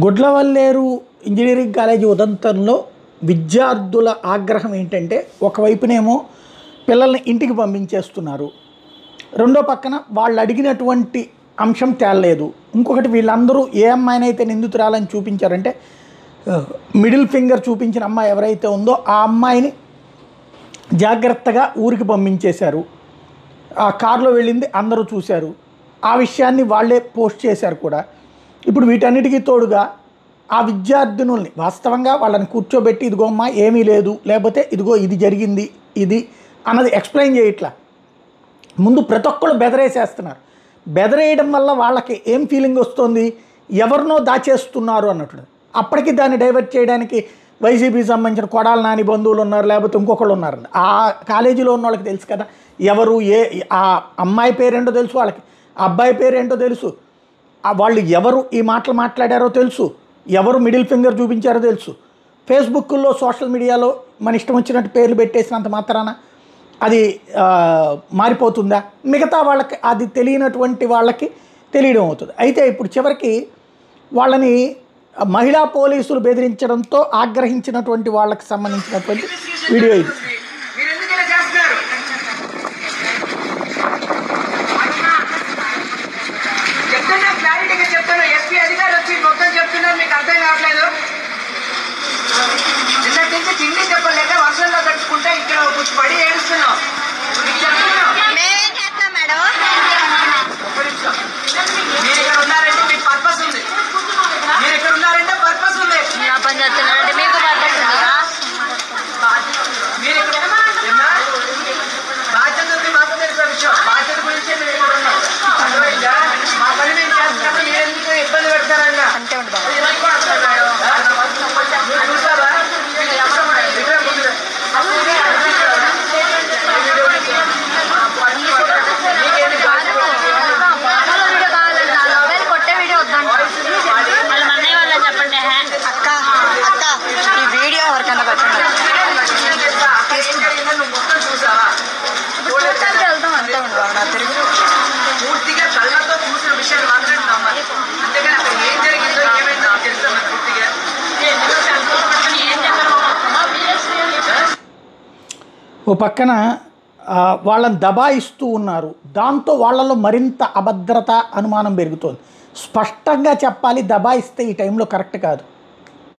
Gudlavalleru engineering college ఉదంతంలో విద్యార్థుల ఆగ్రహం ఏంటంటే ఒకవైపునేమో పిల్లల్ని ఇంటికి పంపించేస్తున్నారు, రెండో పక్కన వాళ్ళు అడిగినటువంటి అంశం తేలలేదు. ఇంకొకటి వీళ్ళందరూ ఏ అమ్మాయినైతే నిందితురాలని చూపించారంటే మిడిల్ ఫింగర్ చూపించిన అమ్మాయి ఎవరైతే ఉందో ఆ అమ్మాయిని జాగ్రత్తగా ఊరికి పంపించేశారు. ఆ కారులో వెళ్ళింది అందరూ చూశారు. ఆ విషయాన్ని వాళ్ళే పోస్ట్ చేశారు కూడా. ఇప్పుడు వీటన్నిటికీ తోడుగా ఆ విద్యార్థినుల్ని వాస్తవంగా వాళ్ళని కూర్చోబెట్టి ఇదిగో అమ్మా ఏమీ లేదు, లేకపోతే ఇదిగో ఇది జరిగింది ఇది అన్నది ఎక్స్ప్లెయిన్ చేయట్లా. ముందు ప్రతి ఒక్కళ్ళు బెదరేసేస్తున్నారు. బెదరేయడం వల్ల వాళ్ళకి ఏం ఫీలింగ్ వస్తుంది, ఎవరినో దాచేస్తున్నారు అన్నట్టు. అప్పటికి దాన్ని డైవర్ట్ చేయడానికి వైసీపీకి సంబంధించిన కొడాల నాని బంధువులు ఉన్నారు, లేకపోతే ఇంకొకళ్ళు ఉన్నారు. ఆ కాలేజీలో ఉన్న వాళ్ళకి తెలుసు కదా, ఎవరు ఆ అమ్మాయి పేరేంటో తెలుసు, వాళ్ళకి ఆ అబ్బాయి పేరేంటో తెలుసు, వాళ్ళు ఎవరు ఈ మాటలు మాట్లాడారో తెలుసు, ఎవరు మిడిల్ ఫింగర్ చూపించారో తెలుసు. ఫేస్బుక్లో సోషల్ మీడియాలో మన ఇష్టం వచ్చినట్టు పేర్లు పెట్టేసినంత మాత్రాన అది మారిపోతుందా? మిగతా వాళ్ళకి అది తెలియనటువంటి వాళ్ళకి తెలియడం అవుతుంది. అయితే ఇప్పుడు చివరికి వాళ్ళని మహిళా పోలీసులు బెదిరించడంతో ఆగ్రహించినటువంటి వాళ్ళకి సంబంధించినటువంటి వీడియో ఇది. తిండి చెప్పలేక వర్షంలో కట్టుకుంటే ఇక్కడ పడి ఏడుస్తున్నాం. మీరు ఇక్కడ ఉన్నారంటే మీకు పర్పస్ ఉంది. మీరు ఇక్కడ ఉన్నారంటే పర్పస్ ఉంది. మీకు పర్పస్ ఉందా? మీరు ఇక్కడ బాధ్యత ఉంది. మాకు తెలిసిన విషయం బాధ్యత గురించి మేము ఇక్కడ ఉన్నాం. అర్థమైందా? మా పని మేము చేస్తున్నప్పుడు మీరు ఎందుకు ఇబ్బంది పెడతారన్నా అంతే ఉంటుంది. చూసారా? పూర్తిగా కళ్ళతో చూసిన విషయాలు మాత్రమే నమ్మాలి. అంతేగాని అక్కడ ఏం జరిగిందో ఏమైందో తెలుసు పూర్తిగా. ఓ పక్కన వాళ్ళని దబాయిస్తూ ఉన్నారు, దాంతో వాళ్ళలో మరింత అభద్రత అనుమానం పెరుగుతోంది. స్పష్టంగా చెప్పాలి, దబాయిస్తే ఈ టైంలో కరెక్ట్ కాదు.